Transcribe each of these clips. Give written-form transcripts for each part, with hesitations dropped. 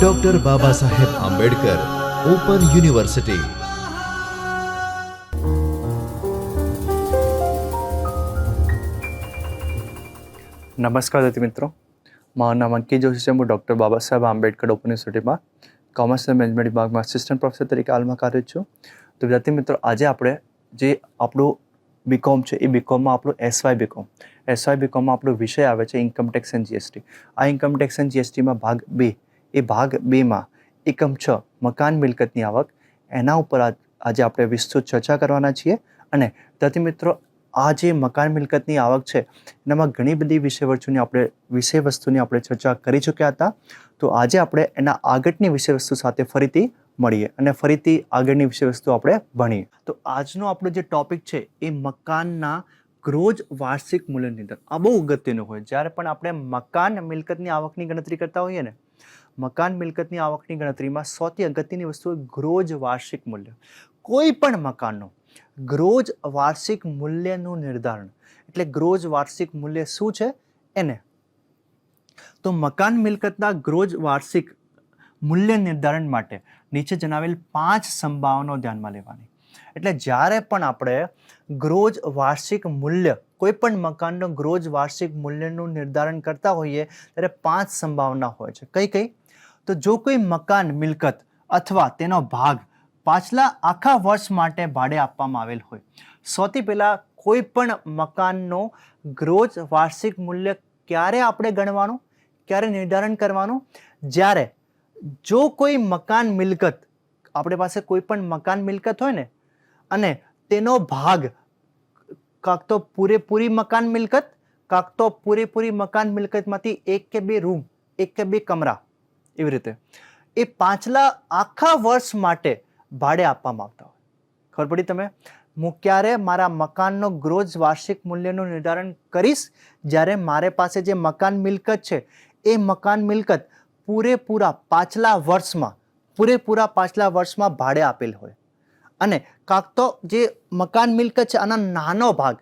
Doctor Baba Saheb Ambedkar open university. નમસ્કાર વિદ્યાર્થી મિત્રો, મારું નામ અંકિત જોશી છે. હું ડૉક્ટર બાબા સાહેબ આંબેડકર ઓપન યુનિવર્સિટીમાં કોમર્સ અને મેનેજમેન્ટ વિભાગમાં આસિસ્ટન્ટ પ્રોફેસર તરીકે હાલમાં કાર્યરત છું. તો વિદ્યાર્થી મિત્રો, આજે આપણે જે આપણું બીકોમ છે એ બીકોમમાં આપણું એસવાય બીકોમમાં આપણો વિષય આવે છે ઇન્કમ ટેક્સ એન્ડ જીએસટી. આ ઇન્કમ ટેક્સ એન્ડ જીએસટીમાં ભાગ 2, એ ભાગ 2માં એકમ 6 મકાન મિલકતની આવક, એના ઉપર આજે આપણે વિસ્તૃત ચર્ચા કરવાના છીએ. અને વિદ્યાર્થી મિત્રો, આ જે મકાન મિલકતની આવક છે એનામાં ઘણી બધી વિષય વસ્તુની આપણે ચર્ચા કરી ચૂક્યા હતા. તો આજે આપણે એના આગળની વિષય વસ્તુ સાથે ફરીથી મળીએ અને ફરીથી આગળની વિષય વસ્તુ આપણે ભણીએ. તો આજનો આપણો જે ટોપિક છે એ મકાનના ગ્રોજ વાર્ષિક મૂલ્ય નિર્ધારણ. આ બહુ અગત્યનું હોય. જ્યારે પણ આપણે મકાન મિલકતની આવકની ગણતરી કરતા હોઈએ ને, મકાન મિલકતની આવકની ગણતરીમાં સૌથી અગત્યની વસ્તુ ગ્રોજ વાર્ષિક મૂલ્ય. કોઈ પણ મકાનનો ગ્રોજ વાર્ષિક મૂલ્યનું નિર્ધારણ. એટલે ગ્રોજ વાર્ષિક મૂલ્ય શું છે એને, તો મકાન મિલકતના ગ્રોજ વાર્ષિક મૂલ્ય નિર્ધારણ માટે નીચે જણાવેલ 5 સંભાવનાઓ ધ્યાનમાં લેવાની. એટલે જ્યારે પણ આપણે ગ્રોજ વાર્ષિક મૂલ્ય, કોઈ પણ મકાનનો ગ્રોજ વાર્ષિક મૂલ્યનું નિર્ધારણ કરતા હોઈએ ત્યારે 5 સંભાવના હોય છે. કઈ કઈ? તો જો કોઈ મકાન મિલકત અથવા તેનો ભાગ પાછલા આખા વર્ષ માટે ભાડે આપવામાં આવેલ હોય. સૌથી પહેલા કોઈ પણ મકાનનો ગ્રોજ વાર્ષિક મૂલ્ય ક્યારે આપણે ગણવાનું, ક્યારે નિર્ધારણ કરવાનું? જ્યારે જો કોઈ મકાન મિલકત, આપણી પાસે કોઈ પણ મકાન મિલકત હોય ને, અને તેનો ભાગ કાં તો પૂરેપૂરી મકાન મિલકત, કાં તો પૂરેપૂરી મકાન મિલકતમાંથી 1 કે 2 રૂમ, 1 કે 2 કમરા, એવી રીતે એ પાછલા આખા વર્ષ માટે ભાડે આપવામાં આવતા હોય. ખબર પડી તમે? હું ક્યારે મારા મકાનનો ગ્રોજ વાર્ષિક મૂલ્યનું નિર્ધારણ કરીશ? જ્યારે મારે પાસે જે મકાન મિલકત છે એ મકાન મિલકત પૂરેપૂરા પાછલા વર્ષમાં ભાડે આપેલ હોય. અને કાંક તો જે મકાન મિલકત છે આનો નાનો ભાગ,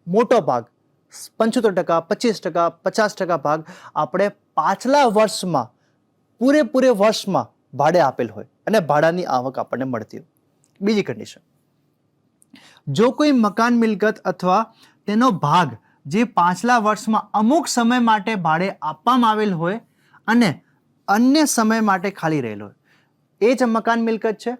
મોટો ભાગ 75%, 25%, 50% ભાગ આપણે પાછલા વર્ષમાં, પૂરેપૂરે વર્ષમાં ભાડે આપેલ હોય અને ભાડાની આવક આપણને મળતી હોય. બીજી કન્ડિશન, જો કોઈ મકાન મિલકત અથવા તેનો ભાગ જે પાછલા વર્ષમાં અમુક સમય માટે ભાડે આપવામાં આવેલ હોય અને અન્ય સમય માટે ખાલી રહેલો હોય. એ જ મકાન મિલકત છે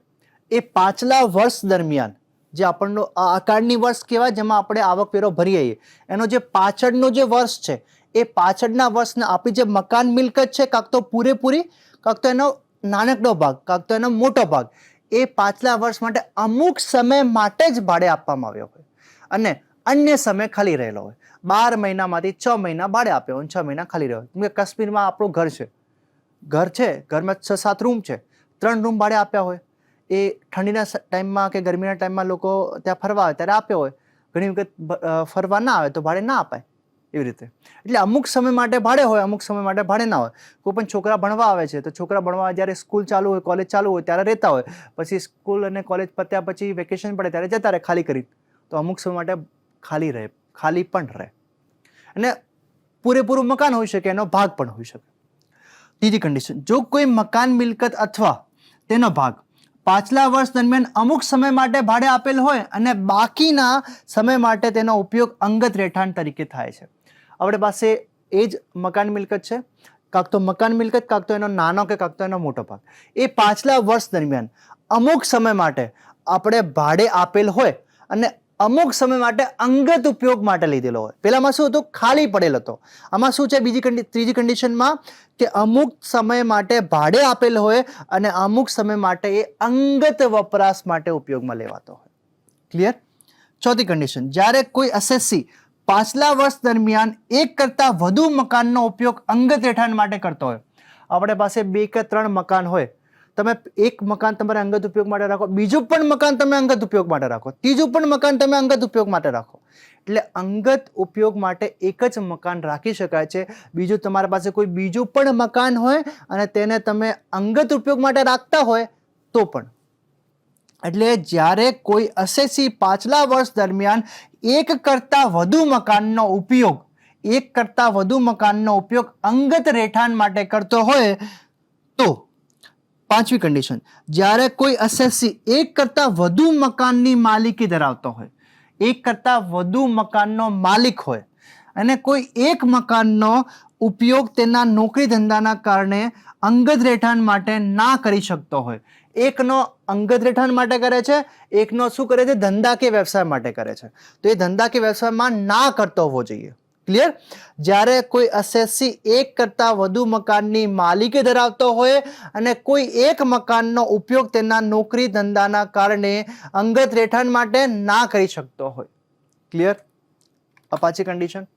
એ પાછલા વર્ષ દરમિયાન, જે આપણનો આ આકારની વર્ષ કહેવાય જેમાં આપણે આવકવેરો ભરીએ, એનો જે પાછળનો જે વર્ષ છે એ પાછળના વર્ષને આપણી જે મકાન મિલકત છે, કાંક તો પૂરેપૂરી, કાંક તો એનો નાનકડો ભાગ, કાંક તો એનો મોટો ભાગ, એ પાછલા વર્ષ માટે અમુક સમય માટે જ ભાડે આપવામાં આવ્યો હોય અને અન્ય સમય ખાલી રહેલો હોય. 12 મહિનામાંથી 6 મહિના ભાડે આપ્યો હોય, 6 મહિના ખાલી રહ્યો હોય. કાશ્મીરમાં આપણું ઘર છે, ઘરમાં 6-7 રૂમ છે, 3 રૂમ ભાડે આપ્યા હોય. એ ઠંડીના ટાઈમમાં કે ગરમીના ટાઈમમાં લોકો ત્યાં ફરવા આવે ત્યારે આપ્યો હોય. ઘણી વખત ફરવા ના આવે તો ભાડે ના અપાય, એવી રીતે. એટલે અમુક સમય માટે ભાડે હોય, અમુક સમય માટે ભાડે ના હોય. કોઈ પણ છોકરા ભણવા આવે છે તો છોકરા ભણવા જ્યારે સ્કૂલ ચાલુ હોય, કોલેજ ચાલુ હોય ત્યારે રહેતા હોય, પછી સ્કૂલ અને કોલેજ પત્યા પછી વેકેશન પડે ત્યારે જતા રહે ખાલી કરી. તો અમુક સમય માટે ખાલી પણ રહે. અને પૂરેપૂરું મકાન હોઈ શકે, એનો ભાગ પણ હોઈ શકે. ત્રીજી કન્ડિશન, જો કોઈ મકાન મિલકત અથવા તેનો ભાગ પાછલા વર્ષ દરમિયાન અમુક સમય માટે ભાડે આપેલ હોય અને બાકીના સમય માટે તેનો ઉપયોગ અંગત રહેઠાણ તરીકે થાય છે. આપણી પાસે એ જ મકાન મિલકત છે, કાંક તો મકાન મિલકત, કાંક તો એનો નાનો કે કાંક તો એનો મોટો ભાગ, એ પાછલા વર્ષ દરમિયાન અમુક સમય માટે આપણે ભાડે આપેલ હોય અને અમુક સમય માટે અંગત ઉપયોગ માટે લીધેલો હોય. પેલામાં શું હતું? ખાલી પડેલ હતો. આમાં શું છે? ત્રીજી કન્ડિશનમાં કે અમુક સમય માટે ભાડે આપેલ હોય અને અમુક સમય માટે એ અંગત વપરાશ માટે ઉપયોગમાં લેવાતો હોય. ક્લિયર? ચોથી કન્ડિશન, જ્યારે કોઈ અસેસી પાછલા વર્ષ દરમિયાન 1 કરતાં વધુ મકાનનો ઉપયોગ અંગત રહેઠાણ માટે કરતો હોય. આપણી પાસે 2 કે 3 મકાન હોય, તમે એક મકાન તમારે અંગત ઉપયોગ માટે રાખો, બીજું પણ મકાન તમે અંગત ઉપયોગ માટે રાખો, ત્રીજું પણ મકાન તમે અંગત ઉપયોગ માટે રાખો. એટલે અંગત ઉપયોગ માટે એક જ મકાન રાખી શકાય છે. બીજું તમારી પાસે કોઈ બીજું પણ મકાન હોય અને તેને તમે અંગત ઉપયોગ માટે રાખતા હોય તો પણ. એટલે જ્યારે કોઈ અસેસી પાછલા વર્ષ દરમિયાન 1 કરતાં વધુ મકાનનો ઉપયોગ અંગત રહેઠાણ માટે કરતો હોય તો પાંચમી કન્ડિશન, જ્યારે કોઈ એસએસસી એક કરતાં વધુ મકાનની માલિકી ધરાવતો હોય, એક કરતાં વધુ મકાનનો માલિક હોય અને કોઈ એક મકાનનો ઉપયોગ તેના નોકરી ધંધાના કારણે અંગત રહેઠાણ માટે ના કરી શકતો હોય, એકનો અંગત રહેઠાણ માટે કરે છે, એકનો શું કરે છે, ધંધા કે વ્યવસાય માટે કરે છે, તો એ ધંધા કે વ્યવસાયમાં ના કરતો હોવો જોઈએ. ક્લિયર? જ્યારે કોઈ એસએસસી એક કરતાં વધુ મકાનની માલિકી ધરાવતો હોય અને કોઈ એક મકાનનો ઉપયોગ તેના નોકરી ધંધાના કારણે અંગત રહેઠાણ માટે ના કરી શકતો હોય. ક્લિયર? આ પાછી કન્ડિશન.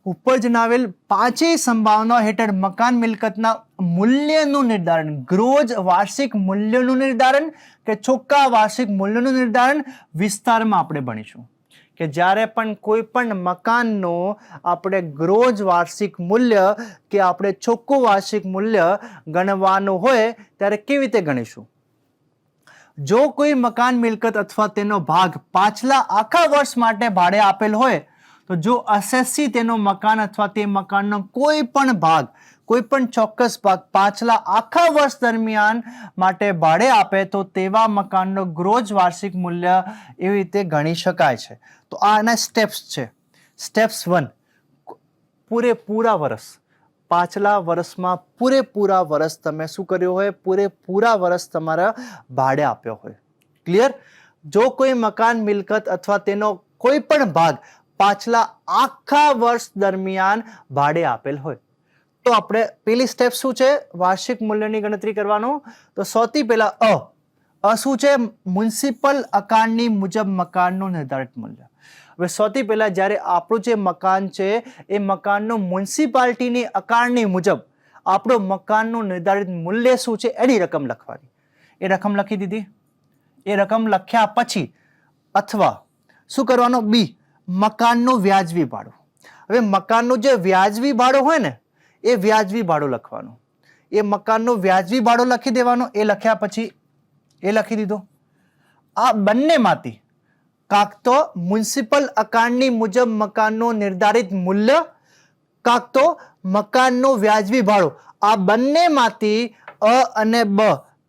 ઉપર જણાવેલ પાંચેય સંભાવના હેઠળ મકાન મિલકતના મૂલ્યનું નિર્ધારણ, ગ્રોજ વાર્ષિક મૂલ્યનું નિર્ધારણ કે ચોખ્ખા વાર્ષિક મૂલ્યનું નિર્ધારણ વિસ્તારમાં આપણે ભણીશું કે જ્યારે પણ કોઈ પણ મકાનનો આપણે ગ્રોજ વાર્ષિક મૂલ્ય કે આપણે ચોખ્ખું વાર્ષિક મૂલ્ય ગણવાનું હોય ત્યારે કેવી રીતે ગણીશું. જો કોઈ મકાન મિલકત અથવા તેનો ભાગ પાછલા આખા વર્ષ માટે ભાડે આપેલ હોય તો જો એસએસસી તેનો મકાન અથવા તે મકાનનો કોઈ પણ ભાગ, કોઈ પણ ચોક્કસ ભાગ પાછલા આખા વર્ષ દરમિયાન માટે ભાડે આપે તો તેવા મકાનનો ગ્રોજ વાર્ષિક મૂલ્ય એવી રીતે ગણી શકાય છે. તો આના સ્ટેપ્સ છે. સ્ટેપ્સ 1, પૂરેપૂરા વર્ષ, પાછલા વર્ષમાં પૂરેપૂરા વર્ષ તમે શું કર્યું હોય, પૂરેપૂરા વર્ષ તમારા ભાડે આપ્યો હોય. ક્લિયર? જો કોઈ મકાન મિલકત અથવા તેનો કોઈ પણ ભાગ પાછલા આખા વર્ષ દરમિયાન ભાડે આપેલ હોય તો આપણે પેલી સ્ટેપ શું છે, વાર્ષિક મૂલ્યની ગણતરી કરવાનું. તો સૌથી પહેલા શું છે, મ્યુનિસિપલ અકાળની મુજબ મકાનનું નિર્ધારિત મૂલ્ય. હવે સૌથી પહેલા જ્યારે આપણું જે મકાન છે એ મકાનનું મ્યુનિસિપાલિટીની અકાળની મુજબ આપણું મકાનનું નિર્ધારિત મૂલ્ય શું છે એની રકમ લખવાની. એ રકમ લખી દીધી. એ રકમ લખ્યા પછી અથવા શું કરવાનું, બી, મકાનનું વ્યાજબી ભાડું. હવે મકાનનું જે વ્યાજબી ભાડું હોય ને એ વ્યાજબી ભાડું લખવાનું. એ મકાનનું વ્યાજબી ભાડું લખી દેવાનું. એ લખ્યા પછી એ લખી દીધું. આ બંનેમાંથી કાંક તો મ્યુનિસિપલ અકાળની મુજબ મકાનનું નિર્ધારિત મૂલ્ય, કાંક તો મકાનનું વ્યાજબી ભાડું, આ બંનેમાંથી અ અને બ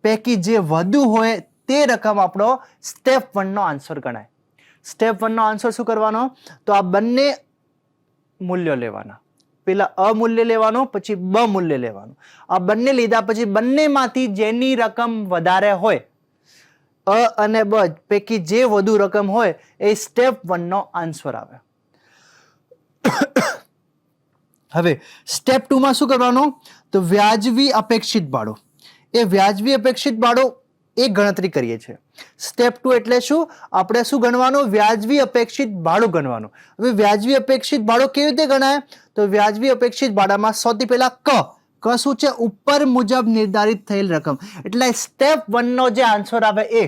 પૈકી જે વધુ હોય તે રકમ આપણો સ્ટેપ 1 નો આન્સર ગણાય. સ્ટેપ 1 નો આન્સર શું કરવાનો, તો આ બંને મૂલ્યો લેવાના. પેલા અ મૂલ્ય લેવાનું, પછી બ મૂલ્ય લેવાનું. આ બંને લીધા પછી બંનેમાંથી જેની રકમ વધારે હોય, અ અને બ પૈકી જે વધુ રકમ હોય એ સ્ટેપ 1 નો આન્સર આવે. હવે સ્ટેપ 2 માં શું કરવાનું, તો વ્યાજબી અપેક્ષિત ભાડું. એ વ્યાજબી અપેક્ષિત ભાડું એ ગણતરી કરીએ છીએ. સ્ટેપ 2 એટલે શું, આપણે શું ગણવાનું, વ્યાજબી અપેક્ષિત ભાડું ગણવાનું. હવે વ્યાજબી અપેક્ષિત ભાડું કેવી રીતે ગણાય, તો વ્યાજબી અપેક્ષિત ભાડામાં સૌથી પહેલા ક શું છે, ઉપર મુજબ નિર્ધારિત થયેલ રકમ. એટલે સ્ટેપ 1 નો જે આન્સર આવે એ,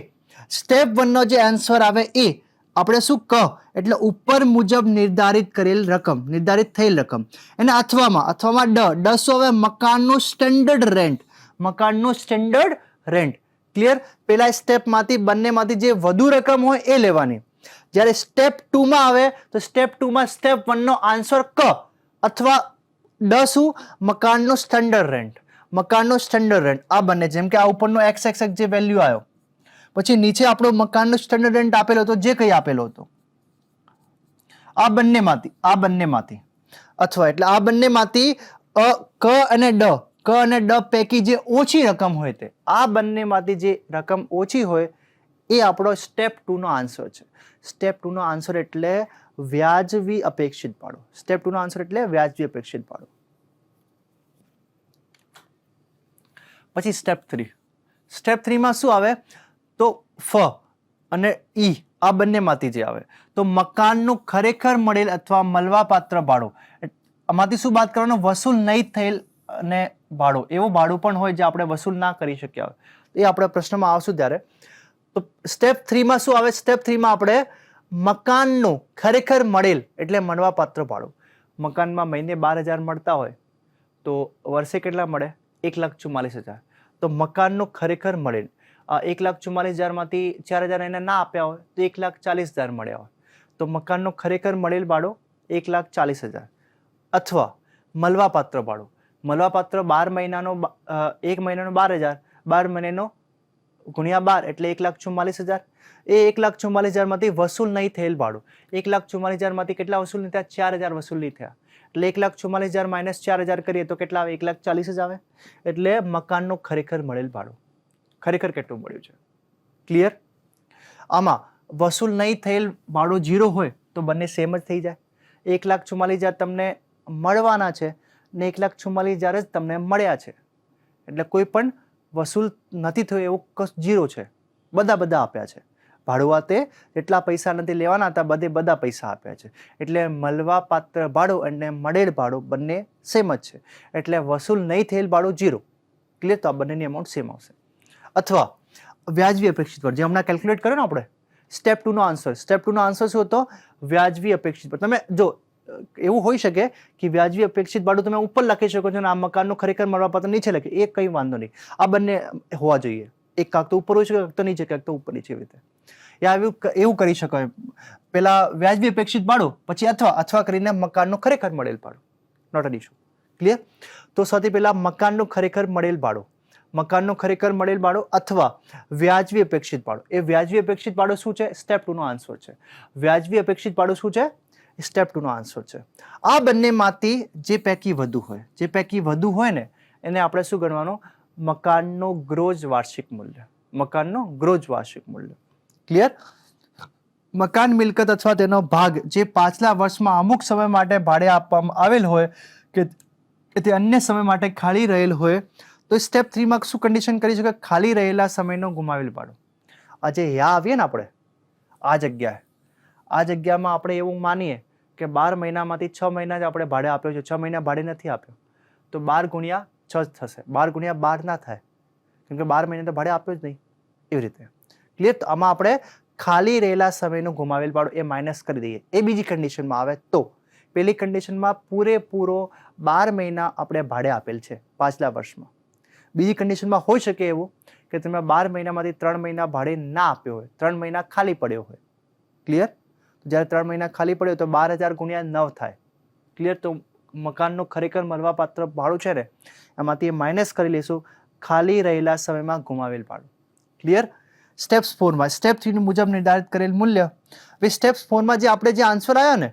સ્ટેપ 1 નો જે આન્સર આવે એ આપણે શું, ક એટલે ઉપર મુજબ નિર્ધારિત કરેલ રકમ, નિર્ધારિત થયેલ રકમ. અને અથવામાં ડ શું હવે, મકાનનું સ્ટેન્ડર્ડ રેન્ટ, મકાનનું સ્ટેન્ડર્ડ રેન્ટ. ક્લિયર? પેલા સ્ટેપમાંથી બંનેમાંથી જે વધુ રકમ હોય એ લેવાની. જ્યારે સ્ટેપ 2 માં આવે તો સ્ટેપ 2 માં સ્ટેપ 1 નો આન્સર ક અથવા ડ શું, મકાનનું સ્ટેન્ડર્ડ રેન્ટ, મકાનનું સ્ટેન્ડર્ડ રેન્ટ. આ બંને, જેમ કે આ ઉપરનો એક્સ જે વેલ્યુ આવ્યો, પછી નીચે આપણો મકાનનું સ્ટેન્ડર્ડ રેન્ટ આપેલો હતો, જે કંઈ આપેલો હતો, આ બંનેમાંથી અથવા એટલે આ બંનેમાંથી ક અને ડ પૈકી જે ઓછી રકમ હોય તે, આ બંનેમાંથી જે રકમ ઓછી હોય એ આપણો સ્ટેપ 2 નો આન્સર છે. સ્ટેપ 2 નો આન્સર એટલે વ્યાજબી અપેક્ષિત ભાડું. સ્ટેપ 2 નો આન્સર એટલે વ્યાજબી અપેક્ષિત ભાડું. પછી સ્ટેપ 3. સ્ટેપ 3 માં શું આવે, તો ફ અને ઈ આ બંનેમાંથી જે આવે તો મકાનનું ખરેખર મળેલ અથવા મળવાપાત્ર ભાડું, આમાંથી શું બાદ કરવાનું, વસૂલ નહીં થયેલ અને ભાડું. એવું ભાડું પણ હોય જે આપણે વસૂલ ના કરી શક્યા હોય, એ આપણે પ્રશ્નમાં આવશું ત્યારે. તો સ્ટેપ 3 માં શું આવે, સ્ટેપ 3 માં આપણે મકાનનું ખરેખર મળેલ એટલે મળવાપાત્ર ભાડું. મકાનમાં મહિને 12,000 મળતા હોય તો વર્ષે કેટલા મળે, 1,44,000. તો મકાનનું ખરેખર મળેલ 1,44,000 માંથી 4,000 એને ના આપ્યા હોય તો 1,40,000 મળ્યા હોય, તો મકાનનું ખરેખર મળેલ ભાડું 1,40,000. અથવા મળવાપાત્ર ભાડું, મળવાપાત્ર 12 મહિનાનો 1 મહિનાનો 12,000, 12 મહિનાનો ગુણ્યા 12 એટલે 1,44,000. એ 1,44,000માંથી વસૂલ નહીં થયેલ ભાડું, 1,44,000માંથી કેટલા વસૂલ નહીં થયા? 4,000 વસૂલ નહીં થયા. એટલે 1,44,000 માઇનસ 4,000 કરીએ તો કેટલા આવે? 1,40,000 જ આવે. એટલે મકાનનું ખરેખર મળેલ ભાડું ખરેખર કેટલું મળ્યું છે? ક્લિયર? આમાં વસૂલ નહીં થયેલ ભાડું 0 હોય તો બંને સેમ જ થઈ જાય. 1,44,000 તમને મળવાના છે ને 1,44,000 જ તમને મળ્યા છે. એટલે કોઈ પણ વસૂલ નથી થયો એવું 0 છે. બધા આપ્યા છે. ભાડુઆતે જેટલા પૈસા નથી લેવાના હતા બધા પૈસા આપ્યા છે. એટલે મળવા પાત્ર ભાડું અને મળેલ ભાડું બંને સેમ જ છે. એટલે વસૂલ નહીં થયેલ ભાડું 0. ક્લિયર? તો આ બંનેની અમાઉન્ટ સેમ આવશે. અથવા વ્યાજબી અપેક્ષિત ભાડું જે હમણાં કેલ્ક્યુલેટ કર્યો ને આપણે સ્ટેપ 2 નો આન્સર. સ્ટેપ 2 નો આન્સર શું હતો? વ્યાજબી અપેક્ષિત ભાડું. તમે જો એવું હોઈ શકે કે વ્યાજબી અપેક્ષિત ભાડું તમે ઉપર લખી શકો છો અને આ મકાનનું ખરેખર મળવાપાત્ર નીચે લખે, એ કંઈ વાંધો નહીં. આ બંને હોવા જોઈએ. એક કાંક તો ઉપર હોય છે, કાંક તો નીચે, કાંક તો ઉપર નીચે, એવી રીતે. યા એવું કરી શકાય. પેલા વ્યાજબી અપેક્ષિત ભાડું, પછી અથવા કરીને મકાનનું ખરેખર મળેલ ભાડું. Not an issue. ક્લિયર? તો સૌથી પહેલા મકાનનું ખરેખર મળેલ ભાડું, મકાનનું ખરેખર મળેલ ભાડું અથવા વ્યાજબી અપેક્ષિત ભાડું. એ વ્યાજબી અપેક્ષિત ભાડું શું છે? સ્ટેપ 2 નો આન્સર છે. વ્યાજબી અપેક્ષિત ભાડું શું છે? સ્ટેપ 2 નો આન્સર છે. આ બંનેમાંથી જે પૈકી વધુ હોય ને એને આપણે શું ગણવાનું? મકાનનું ગ્રોસ વાર્ષિક મૂલ્ય. મકાનનું ગ્રોસ વાર્ષિક મૂલ્ય. ક્લિયર? મકાન મિલકત અથવા તેનો ભાગ જે પાછલા વર્ષમાં અમુક સમય માટે ભાડે આપવામાં આવેલ હોય કે તે અન્ય સમય માટે ખાલી રહેલ હોય તો સ્ટેપ 3 માં શું કન્ડિશન કરી શકાય? ખાલી રહેલા સમયનો ગુમાવેલ ભાડું. આજે યા આવીએ ને આપણે આ જગ્યામાં આપણે એવું માનીએ કે 12 મહિનામાંથી 6 મહિના જ આપણે ભાડે આપ્યો છે, 6 મહિના ભાડે નથી આપ્યો, તો 12 ગુણ્યા 6 થશે. 12 ગુણ્યા 12 ના થાય, કેમ કે 12 મહિના તો ભાડે આપ્યો જ નહીં. એવી રીતે. ક્લિયર? તો આમાં આપણે ખાલી રહેલા સમયનું ગુમાવેલ ભાડું એ માઇનસ કરી દઈએ. એ બીજી કન્ડિશનમાં આવે તો. પહેલી કન્ડિશનમાં પૂરેપૂરો 12 મહિના આપણે ભાડે આપેલ છે પાછલા વર્ષમાં. બીજી કન્ડિશનમાં હોઈ શકે એવું કે તમે 12 મહિનામાંથી 3 મહિના ભાડે ના આપ્યો હોય, 3 મહિના ખાલી પડ્યો હોય. ક્લિયર? જ્યારે 3 મહિના ખાલી પડ્યો તો 12,000 ગુણ્યા 9 થાય. ક્લિયર? તો મકાનનું ખરેખર મળવાપાત્ર ભાડું છે ને એમાંથી માઇનસ કરી લઈશું ખાલી રહેલા સમયમાં ગુમાવેલ ભાડું. ક્લિયર? સ્ટેપ્સ 4 માં સ્ટેપ 3 મુજબ નિર્ધારિત કરેલ મૂલ્ય. હવે સ્ટેપ્સ 4 માં જે આપણે જે આન્સર આવ્યો ને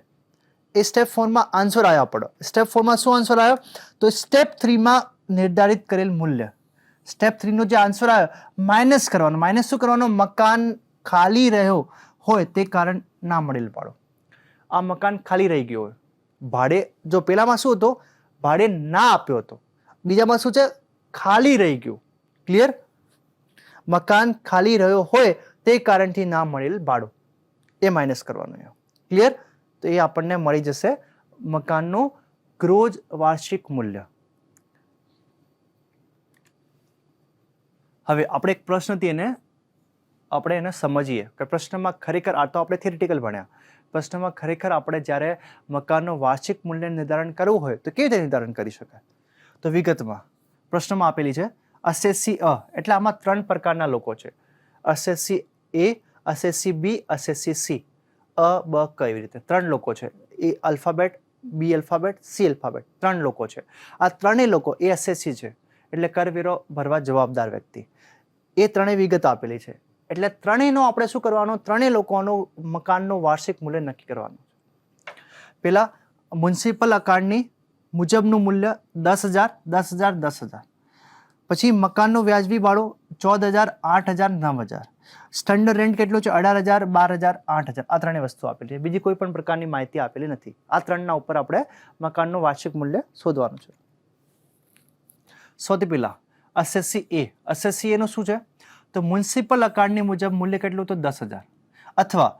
એ સ્ટેપ 4 માં આન્સર આવ્યો આપણો. સ્ટેપ 4 માં શું આન્સર આવ્યો? તો સ્ટેપ 3 માં નિર્ધારિત કરેલ મૂલ્ય. સ્ટેપ 3 નો જે આન્સર આવ્યો માઇનસ કરવાનો. માઇનસ શું કરવાનો? મકાન ખાલી રહ્યો હોય તે કારણ ના મળેલ ભાડું. આ મકાન ખાલી રહી ગયું હોય ભાડે, જો પેલામાં શું હતો? ભાડે ના આપ્યો હતો. બીજામાં શું છે? ખાલી રહી ગયું. ક્લિયર? મકાન ખાલી રહ્યો હોય તે કારણથી ના મળેલ ભાડું એ માઇનસ કરવાનું. ક્લિયર? તો એ આપણને મળી જશે મકાનનું ગ્રોસ વાર્ષિક મૂલ્ય. હવે આપણે એક પ્રશ્નથી આપણે એને સમજીએ કે પ્રશ્નમાં ખરેખર, આ તો આપણે થિયરિટિકલ ભણ્યા, પ્રશ્નમાં ખરેખર આપણે જ્યારે મકાનનું વાર્ષિક મૂલ્ય નિર્ધારણ કરવું હોય તો કેવી રીતે નિર્ધારણ કરી શકાય? તો વિગતમાં પ્રશ્નમાં આપેલી છે અસેસી અ. એટલે આમાં 3 પ્રકારના લોકો છે. અસેસી એ, અસેસી બી, અસેસી સી. અ, બ, ક, એવી રીતે 3 લોકો છે. એ અલ્ફાબેટ, બી અલ્ફાબેટ, સી અલ્ફાબેટ 3 લોકો છે. આ ત્રણેય લોકો એ અસેસી છે, એટલે કરવેરો ભરવા જવાબદાર વ્યક્તિ. એ ત્રણેય વિગત આપેલી છે. એટલે ત્રણેયનો આપણે શું કરવાનું? ત્રણેય લોકોનું મકાનનું વાર્ષિક મૂલ્ય નક્કી કરવાનું. પેલા મ્યુનિસિપલ અકાળની મુજબનું મૂલ્ય 10,000, 10,000, 10,000. પછી મકાનનું વ્યાજબી ભાડું 14,000, 8,000, 9,000. સ્ટાન્ડર્ડ રેન્ટ કેટલું છે? 18,000, 12,000, 8,000. આ ત્રણેય વસ્તુ આપેલી છે. બીજી કોઈ પણ પ્રકારની માહિતી આપેલી નથી. આ ત્રણના ઉપર આપણે મકાનનું વાર્ષિક મૂલ્ય શોધવાનું છે. સૌથી પહેલા અસેસી એ. અસેસી એનું શું છે? તો મ્યુનિસિપલ અકાળની મુજબ મૂલ્ય કેટલું? તો 10,000. અથવા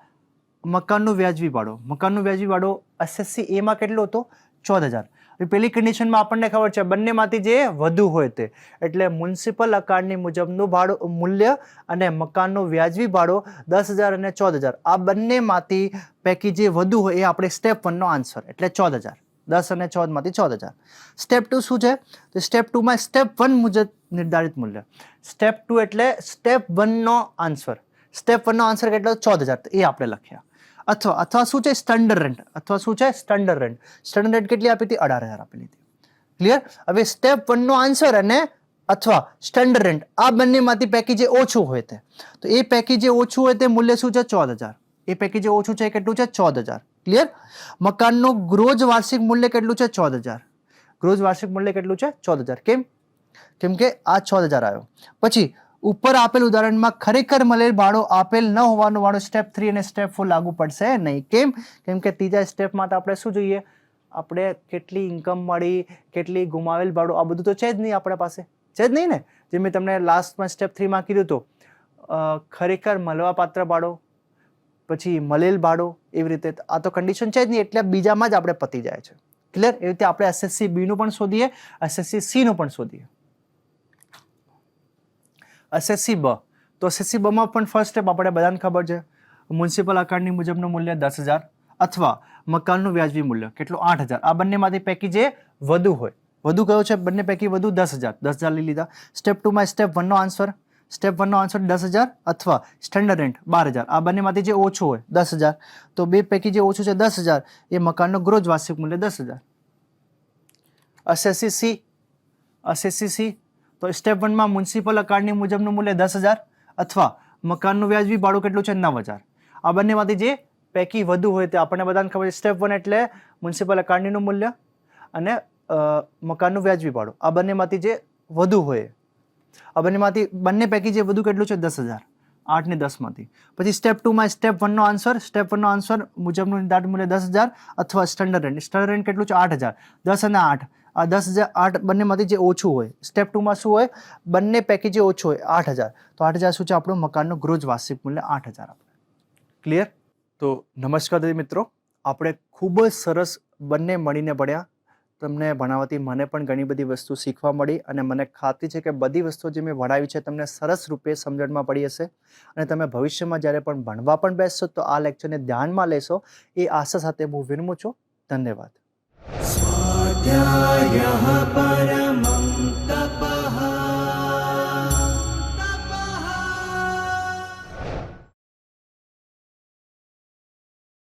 મકાનનું વ્યાજબી ભાડું. મકાનનું વ્યાજબી ભાડું અસેસી એમાં કેટલું હતું? 14,000. પેલી કન્ડિશનમાં આપણને ખબર છે બંનેમાંથી જે વધુ હોય તે, એટલે મ્યુનિસિપલ અકાળની મુજબનું ભાડું મૂલ્ય અને મકાનનું વ્યાજબી ભાડું 10,000 અને 14,000 આ બંનેમાંથી પૈકી જે વધુ હોય એ આપણે સ્ટેપ 1 નો આન્સર, એટલે 14,000. 10 અને 14 માંથી 14,000. સ્ટેપ 2 શું છે? તો સ્ટેપ 2 માં સ્ટેપ 1 મુજબ નિર્ધારિત મૂલ્ય. સ્ટેપ 2 એટલે સ્ટેપ 1 નો આન્સર. સ્ટેપ 1 નો આન્સર કેટલો? 14,000. એ આપણે લખ્યા. અથવા શું છે? Standard rent. અથવા શું છે? Standard rent. સ્ટાન્ડર્ડ રેન્ટ કેટલી આપી હતી? 18,000 આપેલી હતી. ક્લિયર? હવે સ્ટેપ 1 નો આન્સર અને અથવા સ્ટેન્ડર્ડ રેન્ટ, આ બંનેમાંથી પૈકી જે ઓછું હોય તે, તો એ પૈકી જે ઓછું હોય તે મૂલ્ય શું છે? 14,000. એ પૈકી જે ઓછું છે એ કેટલું છે? 14,000. ક્લિયર? મકાનનું ગ્રોજ વાર્ષિક મૂલ્ય કેટલું છે? 14,000. ગ્રોજ વાર્ષિક મૂલ્ય કેટલું છે? 14,000. કેમ કે આ 14,000 આવ્યો. પછી ઉપર આપેલ ઉદાહરણમાં ખરેખર મળેલ ભાડો આપેલ ન હોવાનું વાળું સ્ટેપ 3 અને સ્ટેપ 4 લાગુ પડશે નહીં. કેમ કે ત્રીજા સ્ટેપમાં તો આપણે શું જોઈએ? આપણે કેટલી ઇન્કમ મળી, કેટલી ગુમાવેલ ભાડું, આ બધું તો છે જ નહીં આપણા પાસે, છે જ નહીં ને. જે મેં તમને લાસ્ટમાં સ્ટેપ 3માં કીધું હતું, ખરેખર મળવાપાત્ર ભાડો, પછી મળેલ ભાડો, એવી રીતે આ તો કન્ડિશન છે જ નહીં, એટલે બીજામાં જ આપણે પતી જાય છે. ક્લિયર? એવી રીતે આપણે SSC B નું પણ શોધીએ, SSC C નું પણ શોધીએ. SSC B, તો SSC B માં પણ ફર્સ્ટ સ્ટેપ આપણે બધાને ખબર છે, મ્યુનિસિપલ અકાઉન્ટની મુજબનું મૂલ્ય 10,000 અથવા મકાનનું વ્યાજબી મૂલ્ય કેટલું? 8,000. આ બંનેમાંથી પૈકી જે વધુ હોય, વધુ કયો છે? બંને પૈકી વધુ 10,000. 10,000 લઈ લીધા. સ્ટેપ 2 માં સ્ટેપ 1 નો આન્સર, સ્ટેપ 1 નો આન્સર 10,000 અથવા સ્ટેન્ડર્ડ રેન્ટ 12,000. આ બંનેમાંથી જે ઓછું હોય 10,000, તો બે પૈકી જે ઓછું છે 10,000, એ મકાનનું ગ્રોજ વાર્ષિક મૂલ્ય 10,000. SSC C, તો સ્ટેપ 1 માં મ્યુનિસિપલ અકાઉન્ટની મુજબનું મૂલ્ય 10,000 અથવા મકાનનું વ્યાજબી ભાડું કેટલું છે? 9,000. આ બંનેમાંથી જે પૈકી વધુ હોય તે આપણને બધાને ખબર છે. સ્ટેપ 1 એટલે મ્યુનિસિપલ અકાઉન્ટનું મૂલ્ય અને મકાનનું વ્યાજબી ભાડું, આ બંનેમાંથી જે વધુ હોય, આ બંને પૈકી જે વધુ કેટલું છે? 10,000. 8 ને 10 માંથી. પછી સ્ટેપ 2 માં સ્ટેપ 1 નો આન્સર મુજબનું નિર્ધારિત મૂલ્ય 10,000 અથવા સ્ટેન્ડર્ડ રેન્ટ કેટલું છે? 8,000. 10 અને 8, આ 10,000 બંનેમાંથી જે ઓછું હોય, સ્ટેપ 2 માં શું હોય? બંને પૈકી જે ઓછું હોય 8,000, તો 8,000 શું છે? આપણું મકાનનું ગ્રોજ વાર્ષિક મૂલ્ય 8,000. ક્લિયર? તો નમસ્કાર મિત્રો, આપણે ખૂબ જ સરસ બંને મળીને ભણ્યા. તમને ભણાવવાથી મને પણ ઘણી બધી વસ્તુ શીખવા મળી અને મને ખાતરી છે કે બધી વસ્તુઓ જે મેં ભણાવી છે તમને સરસ રૂપે સમજણમાં પડી હશે અને તમે ભવિષ્યમાં જ્યારે પણ ભણવા પણ બેસશો તો આ લેક્ચરને ધ્યાનમાં લેશો, એ આશા સાથે હું વિરમું છું. ધન્યવાદ. સ્વાધ્યાયઃ પરમં તપ